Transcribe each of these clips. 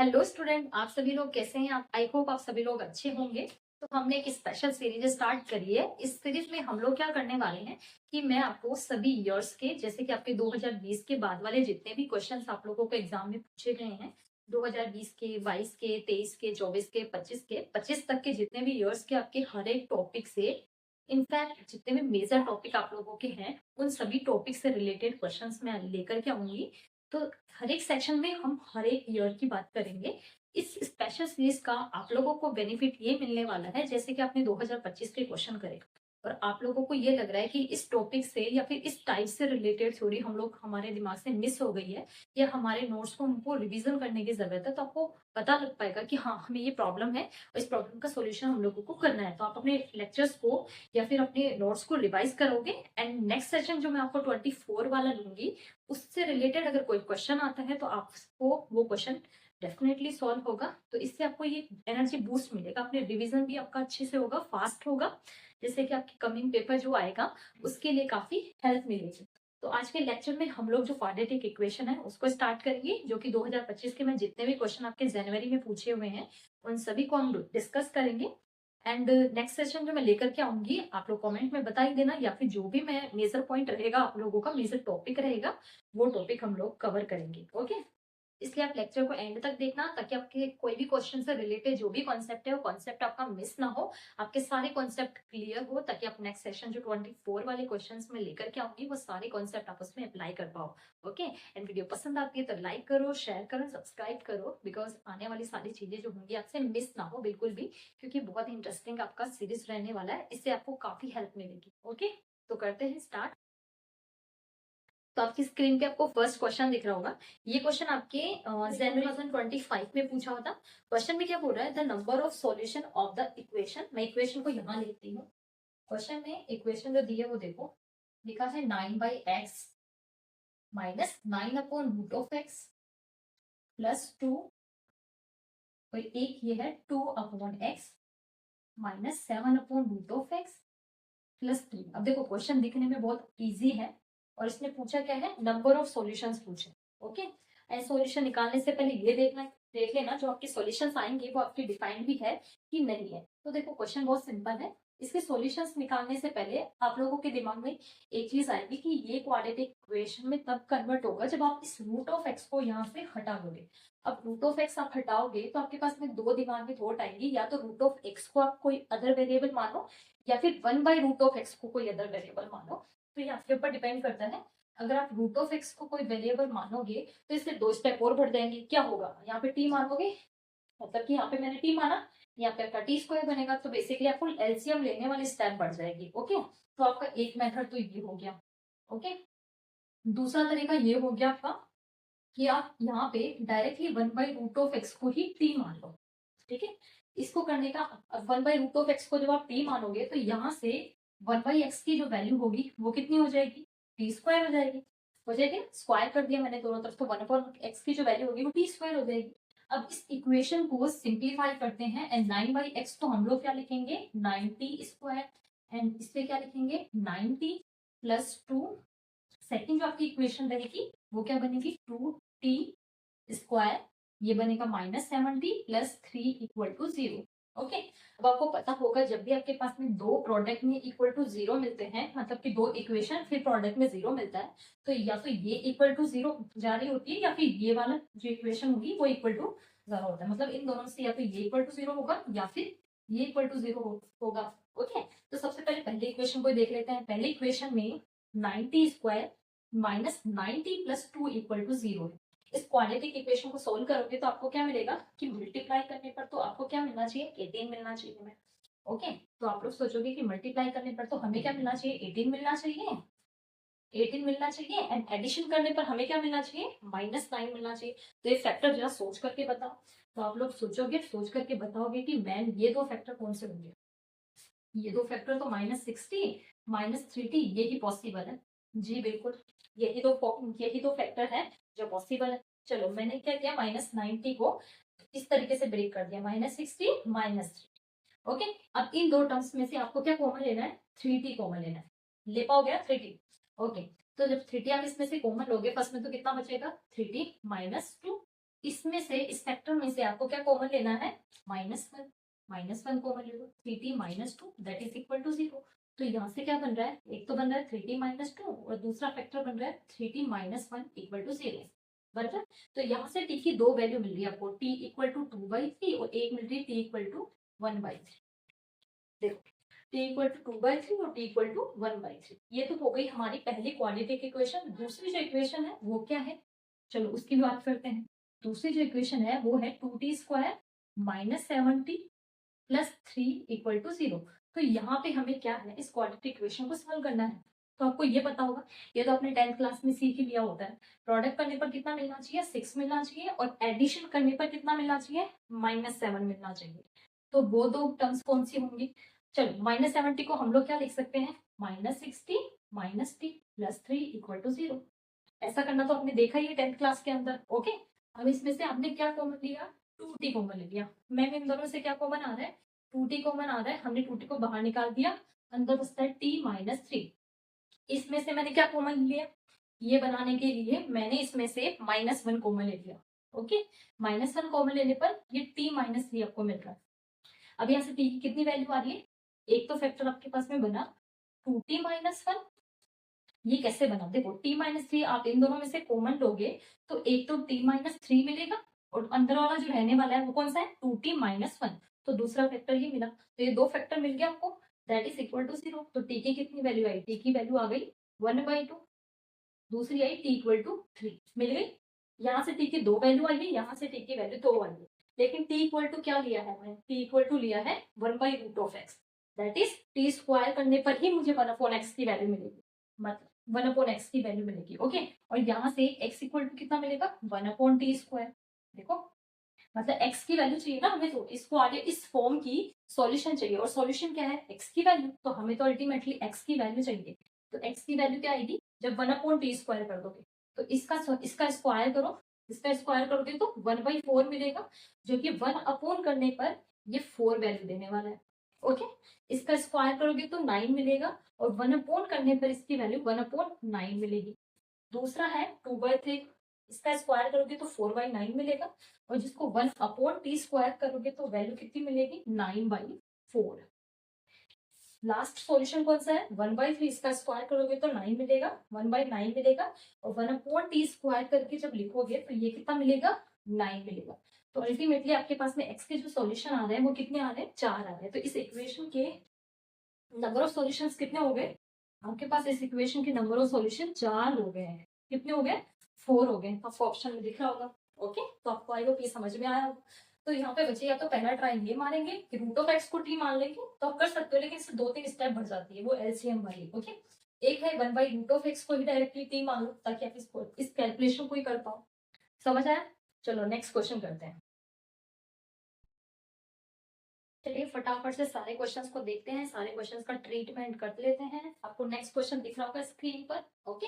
Hello student, आप सभी लोग कैसे हैं? आप आई होप आप सभी लोग अच्छे होंगे। तो हमने एक स्पेशल सीरीज स्टार्ट करी है। इस सीरीज में हम लोग क्या करने वाले हैं कि मैं आपको सभी ईयर्स के, जैसे कि आपके 2020 के बाद वाले जितने भी क्वेश्चंस आप लोगों को एग्जाम में पूछे गए हैं, 2020 के, 22 के, 23 के, 24 के, 25 तक के जितने भी ईयर्स के आपके हर एक टॉपिक से, इनफैक्ट जितने भी मेजर टॉपिक आप लोगों के हैं उन सभी टॉपिक से रिलेटेड क्वेश्चंस मैं लेकर के आऊंगी। तो हर एक सेक्शन में हम हर एक ईयर की बात करेंगे। इस स्पेशल सीरीज का आप लोगों को बेनिफिट ये मिलने वाला है, जैसे कि आपने 2025 के क्वेश्चन करे और आप लोगों को ये लग रहा है कि इस टॉपिक से या फिर इस टाइप से रिलेटेड थ्योरी हम लोग हमारे दिमाग से मिस हो गई है या हमारे नोट्स को हमको रिवीजन करने की जरूरत है, तो आपको पता लग पाएगा कि हाँ, हमें ये प्रॉब्लम है और इस प्रॉब्लम का सोल्यूशन हम लोगों को करना है। तो आप अपने लेक्चर्स को या फिर अपने नोट्स को रिवाइज करोगे एंड नेक्स्ट सेशन जो मैं आपको 24 वाला लूंगी उससे रिलेटेड अगर कोई क्वेश्चन आता है तो आपको वो क्वेश्चन डेफिनेटली सॉल्व होगा। तो इससे आपको ये एनर्जी बूस्ट मिलेगा, अपने रिवीजन भी आपका अच्छे से होगा, फास्ट होगा, जैसे कि आपके कमिंग पेपर जो आएगा उसके लिए काफी हेल्प मिलेगी। तो आज के लेक्चर में हम लोग जो क्वाड्रेटिक इक्वेशन है उसको स्टार्ट करेंगे, जो कि 2025 के में जितने भी क्वेश्चन आपके जनवरी में पूछे हुए हैं उन सभी को हम डिस्कस करेंगे। एंड नेक्स्ट सेशन जो मैं लेकर के आऊंगी आप लोग कमेंट में बता ही देना, या फिर जो भी मैं मेजर पॉइंट रहेगा आप लोगों का मेजर टॉपिक रहेगा वो टॉपिक हम लोग कवर करेंगे। ओके, इसलिए आप लेक्चर को एंड तक देखना ताकि आपके कोई भी क्वेश्चन से रिलेटेड जो भी कॉन्सेप्ट है वो कॉन्सेप्ट आपका मिस ना हो, आपके सारे कॉन्सेप्ट क्लियर हो, ताकि आप नेक्स्ट सेशन जो 24 वाले क्वेश्चंस में लेकर के आऊंगी वो सारे कॉन्सेप्ट आप उसमें अप्लाई कर पाओ। ओके, एंड वीडियो पसंद आती है तो लाइक करो, शेयर करो, सब्सक्राइब करो, बिकॉज आने वाली सारी चीजें जो होंगी आपसे मिस ना हो बिल्कुल भी, क्योंकि बहुत ही इंटरेस्टिंग आपका सीरीज रहने वाला है, इससे आपको काफी हेल्प मिलेगी। ओके, तो करते हैं स्टार्ट। तो आपकी स्क्रीन पे आपको फर्स्ट क्वेश्चन दिख रहा होगा। ये क्वेश्चन आपके जनवरी 2025 में पूछा होता। क्वेश्चन में क्या बोल रहा है, the number of solution of the equation. मैं इक्वेशन को यहाँ लिखती हूँ। क्वेश्चन में इक्वेशन जो दी है वो देखो, लिखा है 9/x माइनस 9/√x प्लस 2, और एक ये है 2/x माइनस 7/√x प्लस 3। अब देखो क्वेश्चन दिखने में बहुत इजी है और इसने पूछा क्या है, नंबर ऑफ सॉल्यूशंस पूछे। ओके, एंड सॉल्यूशन निकालने से पहले ये देख लेना जो आपके सॉल्यूशंस आएंगे वो आपके डिफाइंड भी है कि नहीं है। तो देखो क्वेश्चन बहुत सिंपल है। इसके सॉल्यूशंस निकालने से पहले आप लोगों के दिमाग में एक चीज आएगी कि ये क्वाड्रेटिक इक्वेशन में तब कन्वर्ट होगा जब आप इस रूट ऑफ एक्स को यहाँ से हटा दोगे। अब रूट ऑफ एक्स आप हटाओगे तो आपके पास में दो दिमाग में थॉट आएंगी, या तो रूट ऑफ एक्स को आप कोई अदर वेरिएबल मानो या फिर 1/√x को कोई अदर वेरिएबल मानो। तो ये आपके ऊपर डिपेंड करता है। अगर आप रूट ऑफ एक्स को कोई वेरिएबल मानोगे तो इससे दो स्टेप और बढ़ जाएंगे। क्या होगा, यहाँ पे टी मानोगे, मतलब कि यहाँ पे मैंने टी माना, यहाँ पे आपका टी स्क्वायर बनेगा, तो बेसिकली आपको एलसीएम लेने वाली स्टेप बढ़ जाएगी। ओके, तो आपका एक मेथड तो ये हो गया। ओके, दूसरा तरीका ये हो गया आपका कि आप यहाँ पे डायरेक्टली 1/√x को ही टी मान लो। ठीक है, इसको करने का 1/√x को जब आप टी मानोगे तो यहाँ से 1/x की जो वैल्यू होगी वो कितनी हो जाएगी, टी स्क्वायर हो जाएगी। स्क्वायर कर दिया मैंने दोनों तरफ, तो 1/x की जो वैल्यू होगी वो टी स्क्वायर हो जाएगी। अब इस इक्वेशन को सिंप्लीफाई करते हैं एंड 9/x तो हम लोग क्या लिखेंगे, 9t², एंड इससे क्या लिखेंगे 9t प्लस 2। सेकेंड जो आपकी इक्वेशन रहेगी वो क्या बनेगी, 2t², ये बनेगा -7t plus 3 equal to 0। Okay, अब आपको पता होगा जब भी आपके पास में दो प्रोडक्ट में इक्वल टू 0 मिलते हैं, मतलब कि दो इक्वेशन फिर प्रोडक्ट में 0 मिलता है, तो या तो ये इक्वल टू 0 जा रही होती है या फिर ये वाला जो इक्वेशन होगी वो इक्वल टू 0 होता है। मतलब इन दोनों से या तो ये इक्वल टू 0 होगा या फिर ये इक्वल टू 0 होगा। ओके, तो सबसे पहले पहले इक्वेशन को देख लेते हैं। पहले इक्वेशन में 9t² minus 9t plus 2 equal to 0 है। इस क्वाड्रेटिक इक्वेशन को सोल्व करोगे तो आपको क्या मिलेगा कि मल्टीप्लाई करने पर तो आपको क्या मिलना चाहिए, 18 मिलना चाहिए हमें। ओके, तो आप लोग सोचोगे कि मल्टीप्लाई करने पर तो हमें क्या मिलना चाहिए, 18 मिलना चाहिए, 18 मिलना चाहिए, एंड एडिशन करने पर हमें क्या मिलना चाहिए, -9 मिलना चाहिए। तो ये फैक्टर जरा सोच करके बताओ। तो आप लोग सोचोगे, सोच करके बताओगे कि मैम ये दो फैक्टर कौन से होंगे। ये दो फैक्टर तो -60 -3t यही पॉसिबल है। जी बिल्कुल, यही दो फैक्टर है जो पॉसिबल है। चलो मैंने क्या किया, -90 को इस तरीके से ब्रेक कर दिया, -60 -3। ओके, अब इन दो टर्म्स में से आपको क्या कॉमन लेना है, 3t कॉमन लेना है। ले पाओगे ना 3t। ओके, तो जब 3t आप इसमें से कॉमन लोगे फर्स्ट में तो कितना बचेगा, 3t -2। इसमें से, इस फैक्टर में से आपको क्या कॉमन लेना है, -1, -1 कॉमन ले लो, 3t - 2 that is equal to 0। तो यहाँ से क्या बन रहा है, एक तो बन रहा है 3t - 2 और दूसरा फैक्टर बन रहा है 3t - 1 इक्वल टू 0, बराबर। तो यहाँ से t की दो वैल्यू मिल रही है आपको, t इक्वल टू 2/3 और एक मिल रही है t इक्वल टू 1/3। देखो t इक्वल टू 2/3 और t इक्वल टू 1/3, ये तो हो गई हमारी पहली क्वाड्रेटिक इक्वेशन। दूसरी जो इक्वेशन है वो क्या है, चलो उसकी भी बात करते हैं। दूसरी जो इक्वेशन है वो है 2t square -7t plus 3 equal to 0। तो यहाँ पे हमें क्या है, इस क्वाड्रेटिक इक्वेशन को सॉल्व करना है। तो आपको ये पता होगा, ये तो आपने 10th क्लास में सीख ही लिया होता है, प्रोडक्ट करने पर कितना मिलना चाहिए, 6 मिलना चाहिए, और एडिशन करने पर कितना मिलना चाहिए, -7 मिलना चाहिए। तो वो दो टर्म्स कौन सी होंगी, चलो -70 को हम लोग क्या लिख सकते हैं, -60 - t प्लस 3 इक्वल टू 0। ऐसा करना तो आपने देखा ही है 10th क्लास के अंदर। ओके, अब इसमें से आपने क्या कॉमन लिया, 2t कॉमन ले लिया। मैम इन दोनों से क्या कॉमन आ रहा है, 2t कॉमन आ रहा है, हमने 2t को बाहर निकाल दिया, अंदर बचता है t - 3। इसमें से मैंने क्या कॉमन लिया, ये बनाने के लिए मैंने इसमें से -1 कॉमन ले लिया। ओके, -1 कॉमन लेने पर ये t - 3 आपको मिल रहा है। अब यहाँ से t की कितनी वैल्यू आ रही है, एक तो फैक्टर आपके पास में बना 2t - 1। ये कैसे बना, देखो t - 3 आप इन दोनों में से कॉमन लोगे तो एक तो t - 3 मिलेगा, और अंदर वाला जो रहने वाला है वो कौन सा है, 2t - 1। तो दूसरा फैक्टर ये मिला, तो ये दो फैक्टर मिल गया आपको, दैट इज इक्वल टू 0। तो t की कितनी वैल्यू आई, t की वैल्यू आ गई 1/2, दूसरी आई t इक्वल टू 3 मिल गई। यहाँ से t की दो वैल्यू आई है, यहाँ से t की वैल्यू 2 आई है, लेकिन t इक्वल टू क्या लिया है, मैंने t इक्वल टू लिया है 1/√x, that is t square करने पर ही मुझे 1/x की वैल्यू मिलेगी, मतलब 1/x की वैल्यू मिलेगी। ओके, और यहाँ से x इक्वल टू कितना मिलेगा, 1/t स्क्वायर। देखो मतलब x की वैल्यू चाहिए ना हमें, तो इसको आगे इस फॉर्म की सॉल्यूशन चाहिए, और सॉल्यूशन क्या है, x की वैल्यू, तो हमें तो अल्टीमेटली x की वैल्यू चाहिए। तो x की वैल्यू क्या आएगी, जब 1/t स्क्वायर कर दोगे तो इसका स्क्वायर करो, इसका स्क्वायर करोगे तो 1/4 मिलेगा, जो कि 1 करने पर ये 4 वैल्यू देने वाला है। ओके, इसका स्क्वायर करोगे तो 9 मिलेगा, और 1 करने पर इसकी वैल्यू 1/9 मिलेगी। दूसरा है 2/3, इसका स्क्वायर करोगे तो 4/9 मिलेगा, और जिसको 1/t स्क्वायर करोगे तो वैल्यू कितनी मिलेगी, 9/4। लास्ट सॉल्यूशन कौन सा है, 1/3, इसका स्क्वायर करोगे तो 9 मिलेगा, 1/9 मिलेगा, और 1/t स्क्वायर करके जब लिखोगे तो ये कितना मिलेगा, 9 मिलेगा। तो अल्टीमेटली आपके पास में x के जो सॉल्यूशन आ रहे हैं वो कितने आ रहे हैं, 4 आ रहे हैं। तो इस इक्वेशन के नंबर ऑफ सॉल्यूशंस कितने हो गए, आपके पास इस इक्वेशन के नंबर ऑफ सॉल्यूशन 4 हो गए हैं। कितने हो गए, 4 हो गए, आपको ऑप्शन में दिख रहा होगा। ओके, तो आपको आई होप ये समझ में आया होगा। तो यहाँ पे बच्चे या तो पहला ट्राई ये मारेंगे कि √x को t मान लेंगे, तो आप कर सकते हो, लेकिन इससे 2-3 स्टेप बढ़ जाती है, वो एलसीएम वाली। ओके, एक है 1/√x को ही डायरेक्टली t मान लो, ताकि आप इस कैलकुलेशन को ही कर पाओ। समझ आया, चलो नेक्स्ट क्वेश्चन करते हैं। चलिए फटाफट से सारे क्वेश्चंस को देखते हैं, सारे क्वेश्चंस का ट्रीटमेंट कर लेते हैं। आपको नेक्स्ट क्वेश्चन दिख रहा होगा स्क्रीन पर। ओके,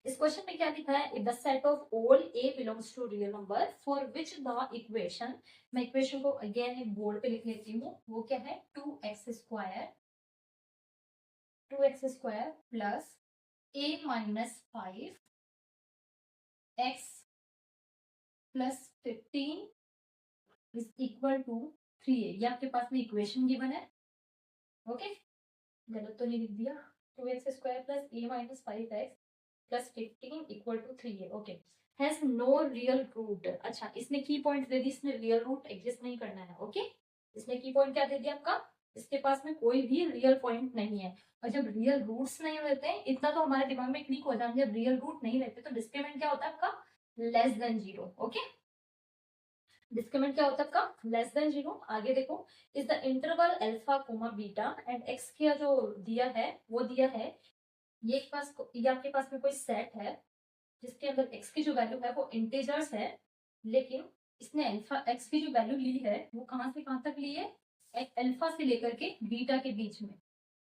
इस क्वेश्चन में क्या लिखा है, if the set of all a belongs to real number for which the equation, मैं इक्वेशन को अगेन एक बोर्ड पे लिख लेती हूँ, वो क्या है 2x square plus a - 5 x plus 15 is equal to 3a, ये आपके पास में इक्वेशन गिवन है। ओके, गलत तो नहीं लिख दिया, 2x square plus a - 5x plus 15 equal to 3a। Okay, has no real root. अच्छा, इसने की पॉइंट दे दी, इसने रियल रूट एग्जिस्ट नहीं करना है। ओके, इसने की पॉइंट क्या दे दिया आपका, इसके पास में कोई भी रियल पॉइंट नहीं है। और जब रियल रूट्स नहीं रहते हैं, इतना तो हमारे दिमाग में क्लिक हो जाता है, जब रियल रूट नहीं रहते तो डिस्क्रिमिनेंट क्या होता है आपका, लेस देन 0। ओके, डिस्क्रिमिनेंट क्या होता है आपका, लेस देन 0। आगे देखो, is the interval alpha comma beta and x का जो दिया है वो दिया है, ये आपके पास में कोई सेट है जिसके अंदर x की जो वैल्यू है वो इंटीजर्स है, लेकिन इसने अल्फा x की जो वैल्यू ली है वो कहां से कहां तक ली है, अल्फा से लेकर के बीटा के बीच में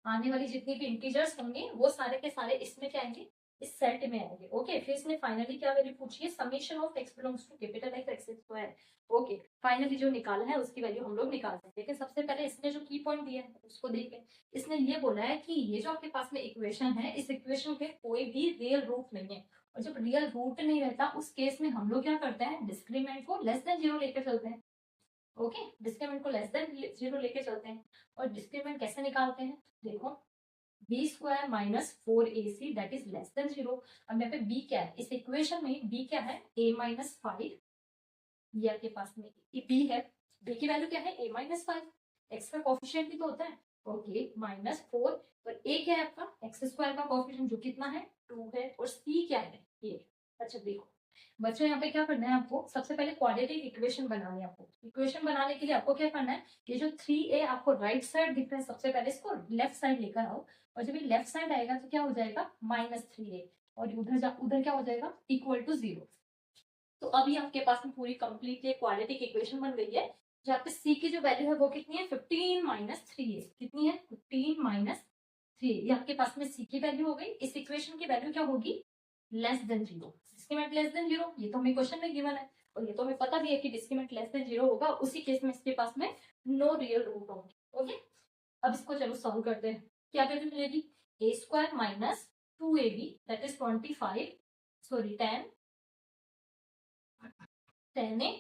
आने वाली जितनी भी इंटीजर्स होंगे वो सारे के सारे इसमें क्या आएंगे, इस सेट में आएंगे। ओके, फिर इसने फाइनली क्या वैल्यू पूछी है, summation of x belongs to capital X x square. Okay, finally जो निकाला है उसकी वैल्यू हम लोग निकाल सकते हैं। लेकिन सबसे पहले इसने जो की पॉइंट दिया है उसको देखें। इसने ये बोला है कि ये जो आपके पास में इक्वेशन है, इस इक्वेशन के कोई भी रियल रूट नहीं है, और जब रियल रूट नहीं रहता उस केस में हम लोग क्या करते हैं, डिस्क्रीमेंट को लेस देन 0 लेकर चलते हैं। ओके, डिस्क्रीमेंट को लेस देन 0 लेके चलते हैं। और डिस्क्रीमेंट कैसे निकालते हैं, देखो b square minus 4ac that is less than 0। अब यहाँ पे b क्या है, इस इक्वेशन में b क्या है, a माइनस 5। ये आपके पास में b है, b की वैल्यू क्या है, a माइनस 5। x का कॉफिशिएंट भी तो होता है, ओके माइनस 4। और a क्या है आपका, एक्स स्क्वायर का कॉफिशिएंट जो कितना है 2 है। और c क्या है ये। अच्छा देखो बच्चों, यहाँ पे क्या करना है आपको, सबसे पहले क्वाड्रेटिक इक्वेशन बनानी है आपको। इक्वेशन बनाने के लिए आपको क्या करना है, ये जो 3a आपको राइट साइड दिख रहा है, सबसे पहले इसको लेफ्ट साइड लेकर आओ। और जब ये लेफ्ट साइड आएगा तो क्या हो जाएगा, -3a। और उधर क्या हो जाएगा, इक्वल टू 0। तो अभी आपके पास में पूरी कंप्लीट ये क्वाड्रेटिक इक्वेशन बन गई है। जहाँ पे c की जो वैल्यू है वो कितनी है, 15 माइनस 3a। कितनी है, 15 माइनस 3। ये आपके पास में c की वैल्यू हो गई। इस इक्वेशन की वैल्यू क्या होगी, less than 0। Discriminant less than 0, ये तो हमें क्वेश्चन में गिवन है, और ये तो हमें पता भी है कि डिस्क्रीमेंट लेस देन 0 होगा। उसी केस में इसके पास में नो रियल रूट होंगे। ओके, अब इसको चलो सॉल्व करते हैं। क्या वैल्यू मिलेगी, a square minus 2ab that is 25 sorry 10a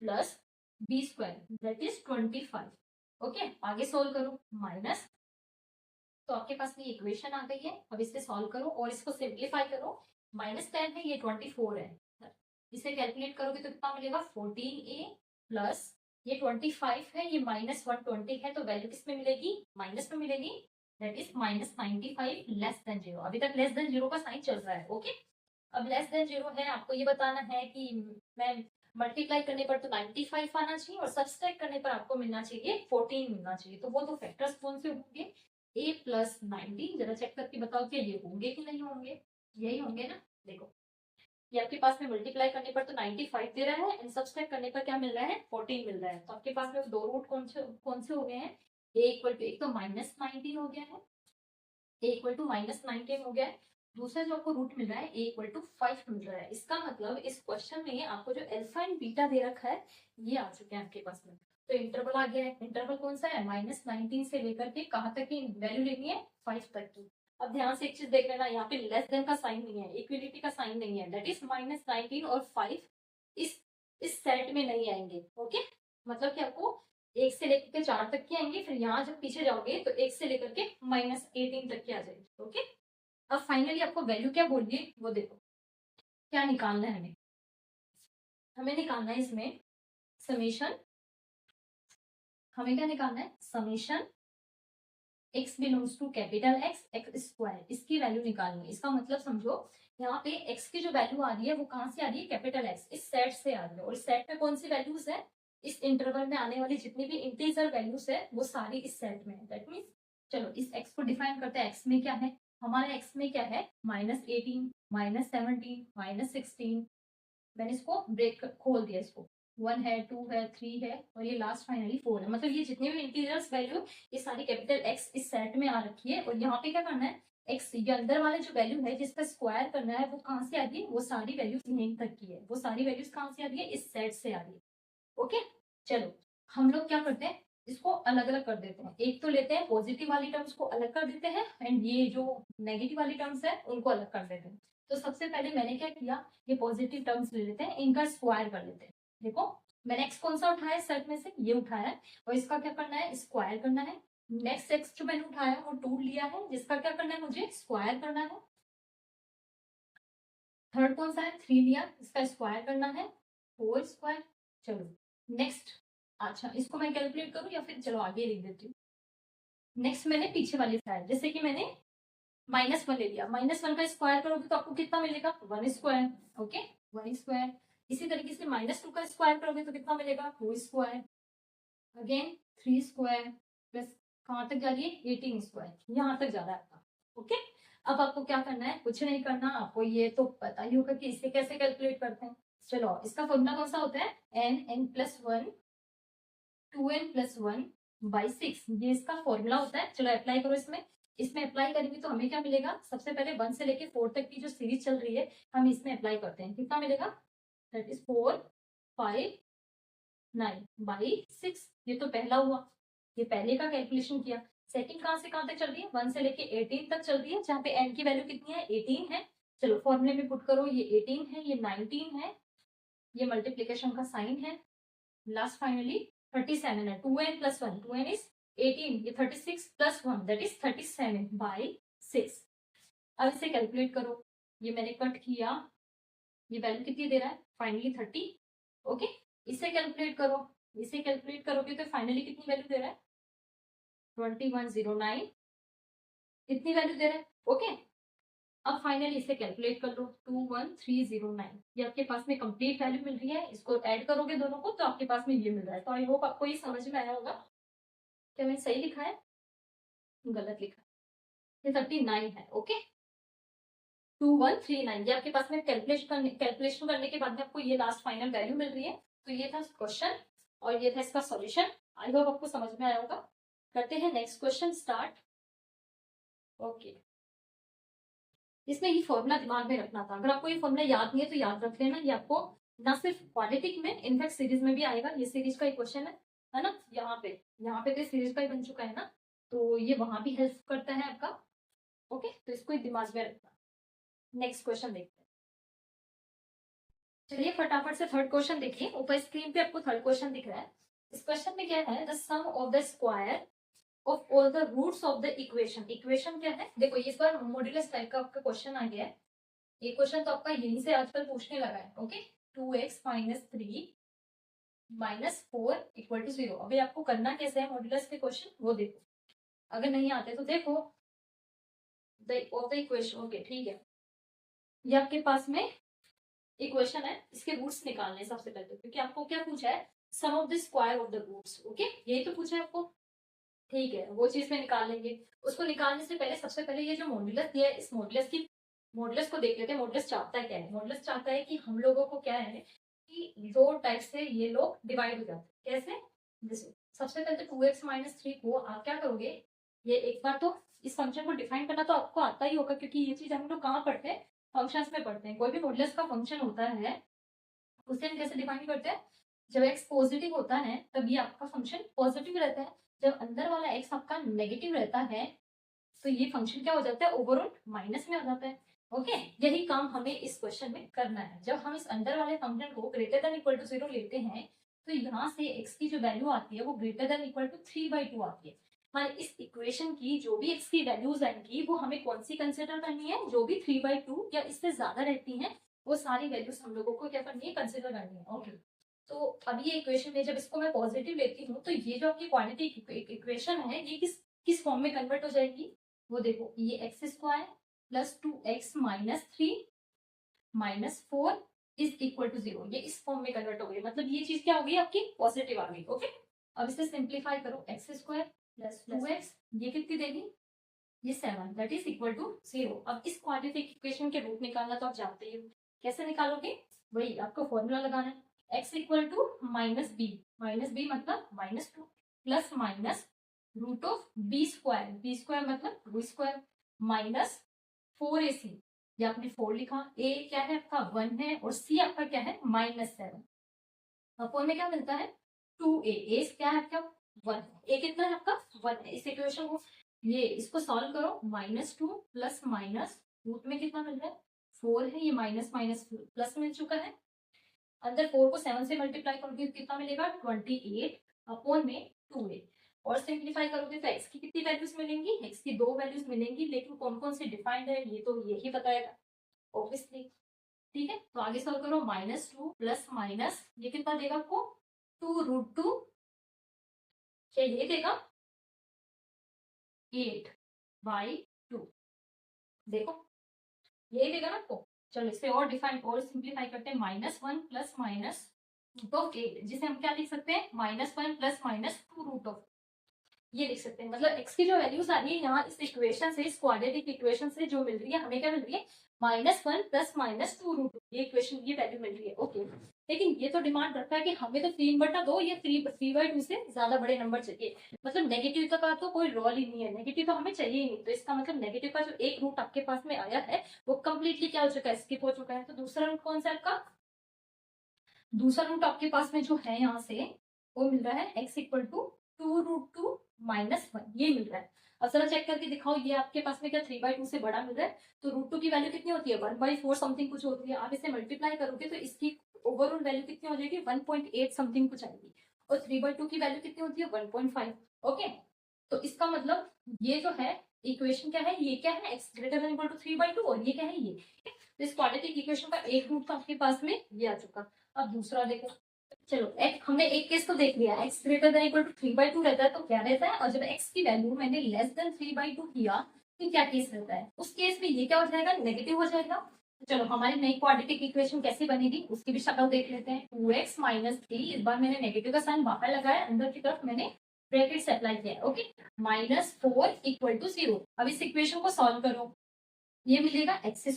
plus b square that is 25। Okay, आगे सॉल्व करो माइनस, तो आपके पास में इक्वेशन आ गई है। अब इसे सॉल्व करो और इसको सिंप्लीफाई करो। -10 है, ये 24 है, इसे कैलकुलेट करोगे तो कितना मिलेगा, 14a प्लस ये 25 है, ये -120 है, तो वैल्यू किस में मिलेगी, माइनस में मिलेगी। That is -95 less than 0। अभी तक लेस देन 0 का साइन चल रहा है। ओके, अब लेस देन 0 है, आपको ये बताना है कि मैं मल्टीप्लाई करने पर तो 95 आना चाहिए और सब्सट्रैक्ट करने पर आपको मिलना चाहिए 14 मिलना चाहिए। तो वो तो फैक्टर्स कौन से होंगे, a प्लस 19। जरा चेक करके बताओ कि ये होंगे कि नहीं होंगे, यही होंगे ना। देखो ये आपके पास में मल्टीप्लाई करने पर तो 95 दे रहा है, एंड सब्सट्रैक्ट करने पर क्या मिल रहा है, 14 मिल रहा है। तो आपके पास में दो रूट कौन से हो गए हैं, a इक्वल टू, एक तो -19 हो गया है, a इक्वल टू -19 हो गया है। दूसरा जो आपको रूट मिल रहा है a इक्वल टू 5 मिल रहा है। इसका मतलब इस क्वेश्चन में आपको जो अल्फा एंड बीटा दे रखा है ये आ चुके हैं आपके पास में। तो इंटरवल आ गया है। इंटरवल कौन सा है, -19 से लेकर के कहाँ तक की वैल्यू लेनी है, 5 तक की। अब ध्यान से एक चीज देख लेना, यहाँ पे लेस देन का साइन नहीं है, इक्विलिटी का साइन नहीं है। दैट इज -19 और 5 इस सेट में नहीं आएंगे। ओके, मतलब कि आपको 1 से लेकर के 4 तक के आएंगे, फिर यहाँ जब पीछे जाओगे तो 1 से लेकर के -18 तक के आ जाएंगे। ओके, अब फाइनली आपको वैल्यू क्या बोल रही है वो देखो, क्या निकालना है हमें। हमें निकालना है इसमें समेशन, हमें क्या निकालना है, summation x belongs to capital x square, इसकी वैल्यू निकालनी है। इसका मतलब समझो, यहाँ पे x की जो वैल्यू आ रही है वो कहाँ से आ रही है, कैपिटल एक्स, इस सेट से आ रही है। और इस सेट में कौन सी वैल्यूज है, इस इंटरवल में आने वाली जितनी भी इंटीजर वैल्यूज है वो सारी इस सेट में है। दैट मीन्स चलो इस x को डिफाइन करते हैं। x में क्या है, हमारे x में क्या है, -18 -17 -16। मैंने इसको ब्रेक खोल दिया, इसको 1 है 2 है 3 है और ये लास्ट फाइनली 4 है। मतलब ये जितनी भी इंटीजर्स वैल्यू ये सारी कैपिटल एक्स इस सेट में आ रखी है। और यहाँ पे क्या करना है, एक्स ये अंदर वाले जो वैल्यू है जिसका स्क्वायर करना है वो कहाँ से आ रही है, वो सारी वैल्यूज यहीं तक की है, वो सारी वैल्यूज कहाँ से आ रही है, इस सेट से आ रही है। ओके, चलो हम लोग क्या करते हैं, इसको अलग अलग कर देते हैं। एक तो लेते हैं पॉजिटिव वाली टर्म्स को अलग कर देते हैं, एंड ये जो नेगेटिव वाली टर्म्स है उनको अलग कर देते हैं। तो सबसे पहले मैंने क्या किया, ये पॉजिटिव टर्म्स ले लेते हैं, इनका स्क्वायर कर लेते हैं। देखो मैंने एक्स कौन सा उठाया सेट में से, ये उठाया है, और इसका क्या करना है, स्क्वायर करना है। नेक्स्ट एक्स जो मैंने उठाया वो 2 लिया है, जिसका क्या करना है, मुझे स्क्वायर करना है। थर्ड कौन सा है, 3 लिया, इसका स्क्वायर करना है, 4 स्क्वायर। चलो नेक्स्ट, अच्छा इसको मैं कैलकुलेट करूं या फिर चलो आगे लिख देती हूँ। नेक्स्ट मैंने पीछे वाली साइड, जैसे कि मैंने -1 ले लिया, -1 का स्क्वायर करोगे तो आपको कितना मिलेगा, 1 स्क्वायर। Okay, 1 square. इसी तरीके से -2 का स्क्वायर करोगे तो कितना मिलेगा, 2 स्क्वायर। अगेन 3 स्क्वायर प्लस कहाँ तक जा रही है, 18 स्क्वायर, यहाँ तक जा रहा है आपका। ओके, अब आपको क्या करना है, कुछ नहीं करना, आपको ये तो पता ही होगा कि इसे कैसे कैलकुलेट करते हैं। चलो इसका फॉर्मूला कौन सा होता है, n+1 2n+1/6, ये इसका फॉर्मूला होता है। चलो अप्लाई करो इसमें, इसमें अप्लाई करेंगे तो हमें क्या मिलेगा, सबसे पहले 1 से लेके 4 तक की जो सीरीज चल रही है हम इसमें अप्लाई करते हैं, कितना मिलेगा, दैट इज 4 5 9 बाई 6। ये तो पहला हुआ, ये पहले का कैलकुलेशन किया। सेकंड कहां से कहां तक चल रही है, 1 से लेके 18 तक चल रही है, जहां पे n की वैल्यू कितनी है, 18 है। चलो फॉर्मूले में पुट करो, ये 18 है, ये 19 है, ये मल्टीप्लीकेशन का साइन है, लास्ट फाइनली 37 है, 2n प्लस 1, 2n इज 18, ये 36 प्लस 1 दैट इज 37 बाई 6। अब इसे कैलकुलेट करो, ये मैंने कट किया, ये वैल्यू कितनी दे रहा है, फाइनली 30। ओके, इसे कैलकुलेट करो, इसे कैलकुलेट करोगे तो फाइनली कितनी वैल्यू दे रहा है, 2109, इतनी वैल्यू दे रहा है। ओके, अब फाइनली इसे कैलकुलेट कर लो, 21309, ये आपके पास में कंप्लीट वैल्यू मिल रही है। इसको ऐड करोगे दोनों को तो आपके पास में ये मिल रहा है। तो आई होप आपको ये समझ में आया होगा। क्या मैंने सही लिखा है, गलत लिखा है, ये 39 है। ओके, 2139, ये आपके पास में कैलकुलेशन करने के बाद में आपको ये लास्ट फाइनल वैल्यू मिल रही है। तो ये था क्वेश्चन और ये था इसका सॉल्यूशन। आई होप आपको समझ में आया होगा। करते हैं नेक्स्ट क्वेश्चन स्टार्ट। ओके, इसमें ये फॉर्मूला दिमाग में रखना था, अगर आपको ये फॉर्मूला याद नहीं है तो याद रख लेना। ये आपको ना सिर्फ क्वाड्रेटिक में, इनफैक्ट सीरीज में भी आएगा। ये सीरीज का एक क्वेश्चन है ना, यहाँ पे तो सीरीज का ही बन चुका है ना, तो ये वहां भी हेल्प करता है आपका। ओके, तो इसको दिमाग में रखना। नेक्स्ट क्वेश्चन देखते हैं। चलिए फटाफट से थर्ड क्वेश्चन देखिए, ऊपर स्क्रीन पे आपको थर्ड क्वेश्चन दिख रहा है। इस क्वेश्चन में क्या है, the sum of the square of all the roots of the equation. Equation क्या है, देखो इस बार मॉड्यूलस टाइप का आपका क्वेश्चन आ गया है। ये क्वेश्चन तो आपका यहीं से आजकल पूछने लगा है। Okay, 2x minus 3 minus 4 equal to 0। अभी आपको करना कैसे है मॉड्यूलस के क्वेश्चन, वो देखो, अगर नहीं आते तो देखो ऑफ द इक्वेशन। ओके ठीक है, ये आपके पास में इक्वेशन है, इसके रूट्स निकालने सबसे पहले, क्योंकि आपको क्या पूछा है, sum of the square of the roots. Okay, यही तो पूछा है आपको। ठीक है, वो चीज में निकाल लेंगे। उसको निकालने से पहले सबसे पहले ये जो मॉड्यूलस दिया है, इस मॉड्यूलस को देख लेते हैं। मॉड्यूलस चाहता है क्या है, मॉड्यूलस चाहता है कि हम लोगों को क्या है कि दो टाइप से ये लोग डिवाइड हो जाते हैं। कैसे, जैसे सबसे पहले तो 2x माइनस 3 को आप क्या करोगे, ये एक बार तो इस फंक्शन को डिफाइन करना तो आपको आता ही होगा, क्योंकि ये चीज हम लोग कहाँ पढ़ते हैं, फंक्शंस में पढ़ते हैं। कोई भी मॉड्यूलस का फंक्शन होता है उसे हम कैसे डिफाइन करते हैं, जब x पॉजिटिव होता है तब ये आपका फंक्शन पॉजिटिव रहता है, जब अंदर वाला x आपका नेगेटिव रहता है तो ये फंक्शन क्या हो जाता है, ओवरऑल माइनस में आ जाता है। ओके, यही काम हमें इस क्वेश्चन में करना है। जब हम इस अंदर वाले फंक्शन को ग्रेटर देन इक्वल टू 0 लेते हैं तो यहाँ से x की जो वैल्यू आती है वो ग्रेटर देन इक्वल टू 3/2 आती है। हमारे इस इक्वेशन की जो भी x की वैल्यूज आएंगी वो हमें कौन सी कंसिडर करनी है, जो भी 3/2 या इससे ज्यादा रहती हैं वो सारी वैल्यूज हम लोगों को क्या करनी है, कंसिडर करनी है। ओके, तो अब ये इक्वेशन में जब इसको मैं पॉजिटिव लेती हूँ तो ये जो आपकी क्वाड्रेटिक इक्वेशन है ये किस फॉर्म में कन्वर्ट हो जाएगी, वो देखो, ये x square plus 2x minus 3 minus 4 is equal to 0, ये इस फॉर्म में कन्वर्ट हो गई। मतलब ये चीज क्या हो गई आपकी, पॉजिटिव आ गई। ओके, अब इसे सिंप्लीफाई करो, एक्स स्क्वायर प्लस 2x, ये कितनी देगी, ये 7 दैट इज इक्वल टू 0। अब इस क्वाड्रेटिक इक्वेशन के रूट निकालना तो आप जानते ही हो, कैसे निकालोगे, वही आपको फॉर्मूला लगाना है, x equal to minus b मतलब -2 plus minus root of b square मतलब रू स्क्वायर माइनस 4ac, ये आपने 4 लिखा, a क्या है आपका 1 है और c आपका क्या है -7। अपॉन में क्या मिलता है 2a, a क्या है आपका 1, a कितना है आपका 1 है। इस इक्वेशन को ये इसको सॉल्व करो, -2 प्लस माइनस रूट में कितना मिल रहा है 4 है, ये माइनस माइनस प्लस मिल चुका है, अंदर 4 को 7 से मल्टीप्लाई करोगे तो कितना मिलेगा 28 अपॉन में 2a, और सिंप्लीफाई करोगे तो x की कितनी वैल्यूज मिलेंगी, x की 2 वैल्यूज मिलेंगी, लेकिन कौन कौन से डिफाइंड है ये तो यही बताएगा ऑब्वियसली। ठीक है, तो आगे सॉल्व करो, -2 प्लस माइनस ये कितना देगा आपको 2√2, क्या ये देगा 8/2, देखो यही देगा ना आपको। चलो इसे और डिफाइन और सिंप्लीफाई करते हैं, -1 प्लस माइनस रूट ऑफ 8, जिसे हम क्या लिख सकते हैं -1 प्लस माइनस 2 रूट ऑफ, ये लिख सकते हैं। मतलब x की जो वैल्यूज आ रही है यहाँ इस इक्वेशन से, इस क्वाड्रेटिक इक्वेशन से जो मिल रही है हमें क्या मिल रही है -1 प्लस माइनस 2 रूट, ये इक्वेशन ये वैल्यू मिल रही है। ओके, लेकिन ये तो डिमांड रखता है कि हमें तो 3/2 या 3/2 से ज्यादा बड़े नंबर चाहिए। मतलब नेगेटिव का तो कोई रोल ही नहीं है, नेगेटिव तो हमें चाहिए ही नहीं। तो इसका मतलब नेगेटिव का जो एक रूट आपके पास में आया है वो कंप्लीटली क्या हो चुका है, स्किप हो चुका है। तो दूसरा रूट कौन सा है आपका, दूसरा रूट आपके पास में जो है यहाँ से वो मिल रहा है x इक्वल टू 2√2 -1, ये मिल रहा है। अब जरा चेक करके दिखाओ, ये आपके पास में क्या 3/2 से बड़ा मिल रहा है। तो √2 की वैल्यू कितनी होती है, 1/4 समथिंग कुछ होती है। आप इसे मल्टीप्लाई करोगे तो इसकी ओवरऑल वैल्यू कितनी हो जाएगी, 1.8 समथिंग कुछ आएगी। और 3/2 की वैल्यू कितनी होती है, 1.5। ओके, तो इसका मतलब ये जो है इक्वेशन क्या है, ये क्या है, x greater than equal to 3/2, और ये क्या है, ये। तो इस क्वाड्रेटिक इक्वेशन का एक रूट तो आपके पास में ये आ चुका। अब दूसरा देखो, चलो x हमने एक केस तो देख लिया, x greater than equal to 3/2 रहता है तो क्या रहता है, और जब x की वैल्यू मैंने लेस देन 3/2 किया तो क्या केस रहता है, उस केस में ये क्या हो जाएगा, नेगेटिव हो जाएगा। तो चलो हमारी नई क्वाड्रेटिक इक्वेशन कैसे बनेगी उसकी भी शक्ल देख लेते हैं। 2x - 3, इस बार मैंने नेगेटिव का साइन बाहर लगाया, अंदर की तरफ मैंने ब्रैकेट अप्लाई किया। Okay, -4 equal to 0। अब इस इक्वेशन को सॉल्व करो, ये मिलेगा x²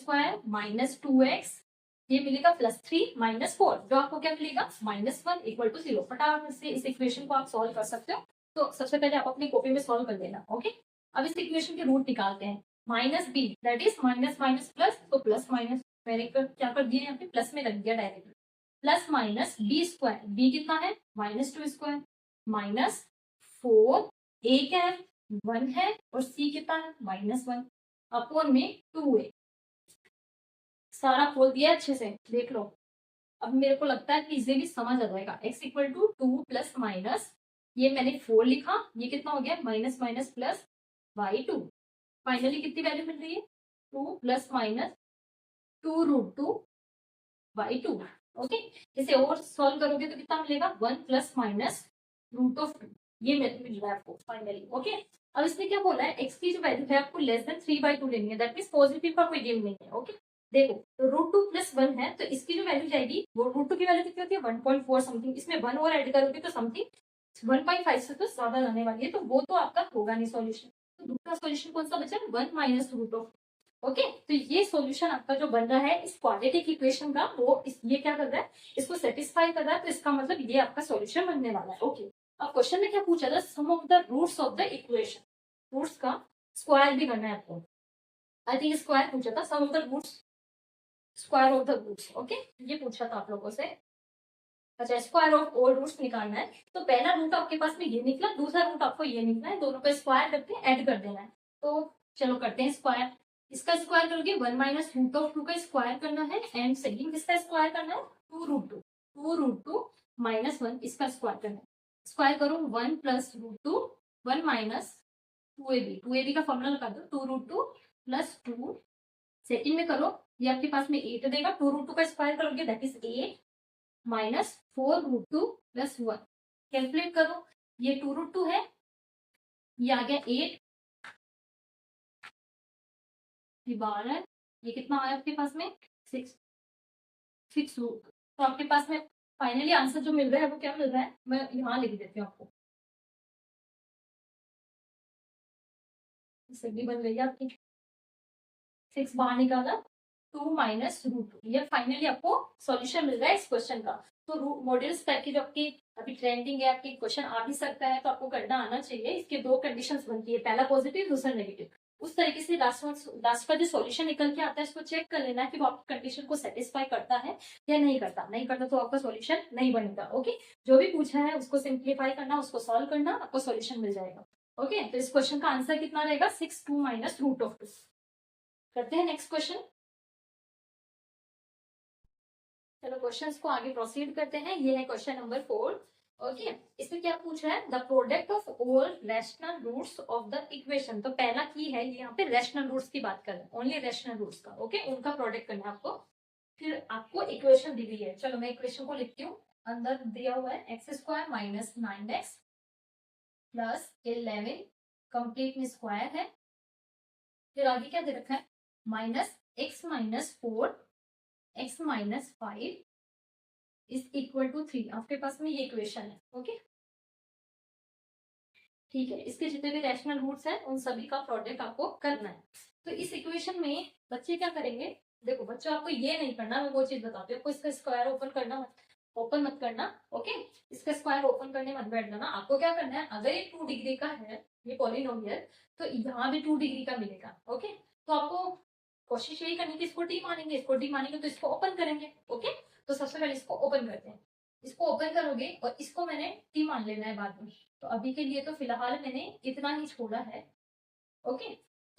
- 2x, ये मिलेगा +3 - 4, जो आपको क्या मिलेगा, -1 इक्वल टू 0। फटाफट से इस इक्वेशन को आप सॉल्व कर सकते हो। तो सबसे पहले आप अपनी कॉपी में सॉल्व कर लेना। ओके, अब इस इक्वेशन के रूट निकालते हैं। -b that is minus minus plus, तो प्लस माइनस मैंने क्या कर दिया, यहाँ पे प्लस में रख दिया direct. Plus minus b², b कितना है, -2² -4, a क्या है, 1 है, और c कितना है, -1 अपॉन में 2a। सारा खोल दिया अच्छे से, देख लो। अब मेरे को लगता है कि इजीली समझ आ जाएगा। x equal to 2 plus minus, ये मैंने 4 लिखा, ये कितना हो गया, minus minus plus y2। Finally कितनी वैल्यू मिल रही है, 2 प्लस माइनस 2√2 y2। ओके, इसे और सॉल्व करोगे तो कितना मिलेगा, 1 प्लस माइनस √2, ये मिल रहा है आपको फाइनली। ओके, अब इसने क्या बोला है, x की जो वैल्यू है आपको लेस देन 3/2 लेनी है, दैट मींस पॉजिटिव का कोई गेम नहीं है। ओके, देखो तो √2 + 1 है, तो इसकी जो वैल्यू जाएगी वो √2 की वैल्यू कितनी होती है, 1.4 समथिंग, इसमें 1 और ऐड करोगे तो समथिंग 1.5 से तो ज्यादा जाने वाली है, तो वो तो आपका होगा नहीं सॉल्यूशन। तो दूसरा सॉल्यूशन कौन सा बचा, 1 माइनस √2। ओके, तो ये सॉल्यूशन आपका जो बन रहा है इस क्वाड्रेटिक इक्वेशन का, वो ये क्या कर रहा है, इसको सेटिस्फाई कर रहा है। तो इसका मतलब ये आपका सॉल्यूशन बनने वाला है। ओके, अब क्वेश्चन में क्या पूछा था, sum of the roots of the equation, roots का स्क्वायर भी करना है आपको। आई थिंक स्क्वायर पूछा था, sum of the roots, square of the roots. Okay, ये पूछा था आप लोगों से। अच्छा, स्क्वायर ऑफ ऑल रूट्स निकालना है। तो पहला रूट आपके पास में ये निकला, दूसरा रूट आपको ये निकला है, दोनों का स्क्वायर करके ऐड कर देना है। तो चलो करते हैं स्क्वायर। इसका स्क्वायर करोगे 1 माइनस √2 का स्क्वायर करना है, एंड सेकंड किसका स्क्वायर करना है, 2√2 -1 इसका स्क्वायर करना है। स्क्वायर करो 1 प्लस √2, 1 माइनस 2ab का फॉर्मूला लगा दो, 2√2 प्लस 2। सेकंड में करो, ये आपके पास में 8 देगा, 2√2 का स्क्वायर करोगे दैट इज 8 -4√2 प्लस 1। कैलकुलेट करो, ये 2√2 है, ये आ गया 8, ये 12, ये कितना आया आपके पास में 6 रूट। तो आपके पास में फाइनली आंसर जो मिल रहा है वो क्या मिल रहा है, मैं यहाँ लिख देती हूँ आपको, सही बन गई आपकी। 6 बाहर निकाला, 2 माइनस √2, ये फाइनली आपको सॉल्यूशन मिल रहा है इस क्वेश्चन का। तो मॉड्यूल्स पैकेज आपकी अभी ट्रेंडिंग है, आपकी क्वेश्चन आ भी सकता है, तो आपको करना आना चाहिए। इसके दो कंडीशंस बनती है, पहला पॉजिटिव, दूसरा नेगेटिव। उस तरीके से लास्ट का जो सॉल्यूशन निकल के आता है इसको चेक कर लेना है कि वो आपकी कंडीशन को सेटिस्फाई करता है या नहीं करता। नहीं करता तो आपका सॉल्यूशन नहीं बनेगा। ओके, जो भी पूछा है उसको सिंप्लीफाई करना, उसको सॉल्व करना, आपको सॉल्यूशन मिल जाएगा। ओके, तो इस क्वेश्चन का आंसर कितना रहेगा, 6 2 माइनस √2। करते हैं नेक्स्ट क्वेश्चन। चलो क्वेश्चंस को आगे प्रोसीड करते हैं। ये है क्वेश्चन नंबर 4। ओके, इसमें क्या पूछ रहा है, the product of all rational roots of the equation. तो पहला की है, यहाँ पे रैशनल रूट्स की बात कर रहे हैं, ओनली रैशनल रूट्स का। ओके, उनका प्रोडक्ट करना है आपको। फिर आपको इक्वेशन दी हुई है, चलो मैं इक्वेशन को लिखती हूँ। अंदर दिया हुआ है x² minus 9x plus 11, complete में स्क्वायर है। फिर आगे क्या दे रखा है, -x - 4 x - 5 is equal to 3। आपके पास में ये इक्वेशन है। ओके, ठीक है, इसके जितने भी रैशनल रूट्स हैं उन सभी का प्रोडक्ट आपको करना है। तो इस इक्वेशन में बच्चे क्या करेंगे, देखो बच्चों आपको ये नहीं करना, मैं वो चीज बताती हूँ, आपको इसका स्क्वायर ओपन करना ओपन मत करना, ओके। इसका स्क्वायर ओपन करने मत बैठ जाना। आपको क्या करना है, अगर ये 2 डिग्री का है ये पॉलिनोमियल, तो यहाँ भी 2 डिग्री का मिलेगा, ओके। तो आपको कोशिश यही करनी कि इसको टी मानेंगे, इसको टी मानेंगे तो इसको ओपन करेंगे, ओके। तो सबसे पहले इसको ओपन करते हैं। इसको ओपन करोगे और इसको मैंने टी मान लेना है बाद में। तो अभी के लिए तो फिलहाल मैंने इतना ही छोड़ा है, ओके।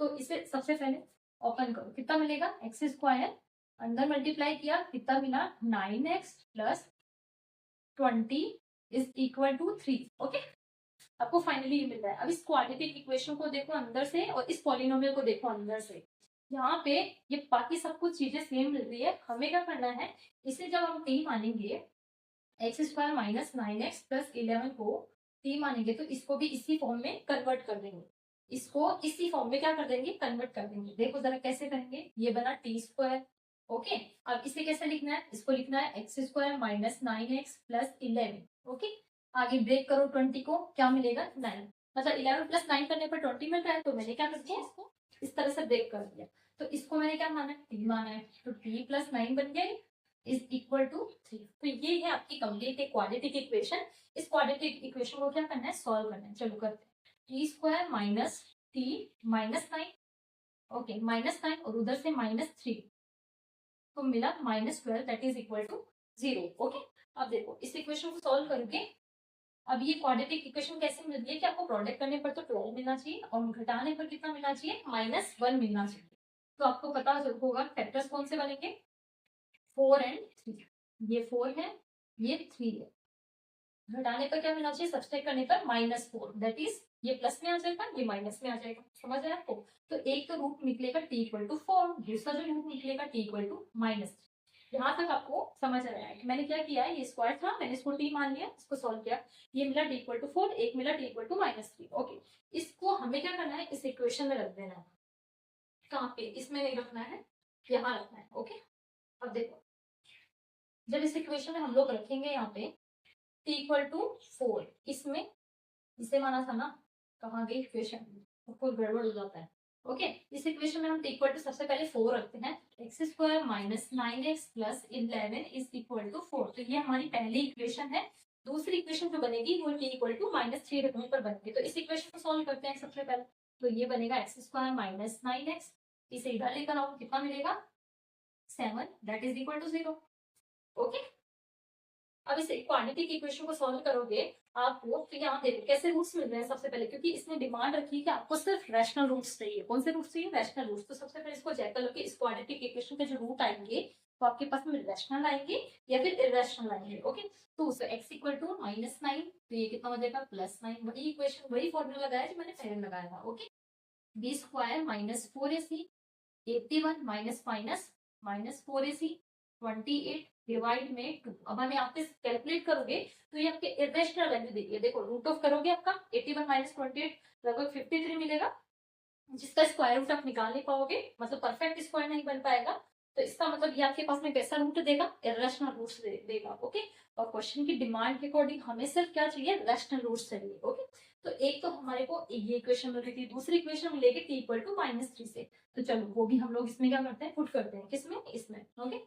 तो इसे सबसे पहले ओपन करो, कितना मिलेगा, एक्स स्क्वायर अंदर मल्टीप्लाई किया कितना मिला, 9x plus 20 is equal to 3, okay. आपको फाइनली ये मिल रहा है। अब इस क्वाड्रेटिक इक्वेशन को देखो अंदर से और इस पॉलिनोमियल को देखो अंदर से। यहाँ पे ये बाकी सब कुछ चीजें सेम मिल रही है। हमें क्या करना है, इसे जब हम टी मानेंगे, x square minus 9x plus 11 को टी मानेंगे, तो इसको भी इसी फॉर्म में कन्वर्ट कर देंगे। इसको इसी फॉर्म में क्या कर देंगे, कन्वर्ट कर देंगे। देखो जरा कैसे करेंगे, ये बना टी स्क्वायर, ओके। अब इसे कैसे लिखना है, इसको लिखना है x square minus 9x plus 11, okay. आगे ब्रेक करो 20 को, क्या मिलेगा 9, मतलब 11 प्लस 9 करने पर 20 मिल रहा है। तो मैंने क्या कर दिया, इसको इस तरह से ब्रेक कर दिया। तो इसको मैंने क्या माना है, टी माना है, तो टी प्लस 9 बन गया इज इक्वल टू 3। तो ये है आपकी कंप्लीट एक क्वाड्रेटिक इक्वेशन। इस क्वाड्रेटिक इक्वेशन को क्या करना है, सॉल्व करना है। चलो करते हैं। T square minus t minus 9, okay, minus 9 और उधर से -3, तो मिला -12 that is equal to 0, okay. अब देखो इस इक्वेशन को सॉल्व करके, अब ये क्वाड्रेटिक इक्वेशन कैसे मिल रही है कि आपको प्रोडक्ट करने पर तो 12 मिलना चाहिए और घटाने पर कितना मिलना चाहिए, -1 मिलना चाहिए। तो आपको पता होगा फैक्टर्स कौन से बनेंगे, 4 एंड 3। ये 4 है, ये 3 है। घटाने पर क्या मिलना चाहिए, सब्सट्रैक्ट करने पर -4, दैट इज ये प्लस में आ जाएगा, ये माइनस में आ जाएगा। समझ आया आपको। तो एक तो रूट निकलेगा t इक्वल टू 4, दूसरा जो रूट निकलेगा t इक्वल टू -3। यहाँ तक आपको समझ आया है कि मैंने क्या किया है, ये स्क्वायर था, मैंने इसको t मान लिया, इसको सॉल्व किया, ये मिला t इक्वल टू 4, एक मिला t इक्वल टू -3, ओके। इसको हमें क्या करना है, इस इक्वेशन में रख देना है। कहाँ पे, इसमें नहीं रखना है, यहाँ रखना है, ओके। अब देखो जब इस इक्वेशन में हम लोग रखेंगे यहाँ पे t इक्वल टू 4, इसमें इसे माना था ना, कहाँ गई इक्वेशन, कुछ गड़बड़ हो जाता है, ओके। इस इक्वेशन में हम t इक्वल टू सबसे पहले 4 रखते हैं, x square minus 9x plus 11 is equal to 4। तो ये हमारी पहली इक्वेशन है। दूसरी इक्वेशन जो बनेगी वो t इक्वल टू -3 रखने पर बनेगी। तो इस इक्वेशन को सॉल्व करते हैं सबसे पहले। तो ये बनेगा एक्स स्क्वायर माइनस 9x, इसे इधर लेकर आओ, कितना मिलेगा 7, that is equal to 0, okay. अब इस क्वाड्रेटिक इक्वेशन को सॉल्व करोगे आपको, तो यहाँ देखो कैसे रूट्स मिल रहे हैं। सबसे पहले क्योंकि इसने डिमांड रखी है कि आपको सिर्फ रैशनल रूट्स चाहिए। कौन से रूट्स चाहिए, रैशनल रूट्स। तो सबसे पहले इसको चेक करो कि इस क्वाड्रेटिक इक्वेशन के जो रूट आएंगे तो आपके पास में रैशनल आएंगे या फिर इरेशनल आएंगे, ओके। तो x इक्वल टू -9, तो ये कितना हो जाएगा +9। वही इक्वेशन, वही फॉर्मूला लगाया जो मैंने पहले लगाया था, okay. b square minus 4ac 81 minus minus -4ac 28 divide में 2। अब हम यहाँ पे कैलकुलेट करोगे तो ये आपके इरेशनल वैल्यू देखिए, देखो रूट ऑफ करोगे आपका 81 माइनस 28 लगभग 53 मिलेगा, जिसका स्क्वायर रूट आप निकाल नहीं पाओगे, मतलब परफेक्ट स्क्वायर नहीं बन पाएगा। तो इसका मतलब ये आपके पास में कैसा रूट देगा, इरेशनल रूट्स देगा, ओके। और क्वेश्चन की डिमांड के अकॉर्डिंग हमें सिर्फ क्या चाहिए, रैशनल रूट्स चाहिए, ओके। तो एक तो हमारे को ये इक्वेशन मिल रही थी, दूसरी इक्वेशन मिलेगी t इक्वल टू -3 से। तो चलो वो भी हम लोग इसमें क्या करते हैं, पुट करते हैं, किसमें, इसमें, ओके।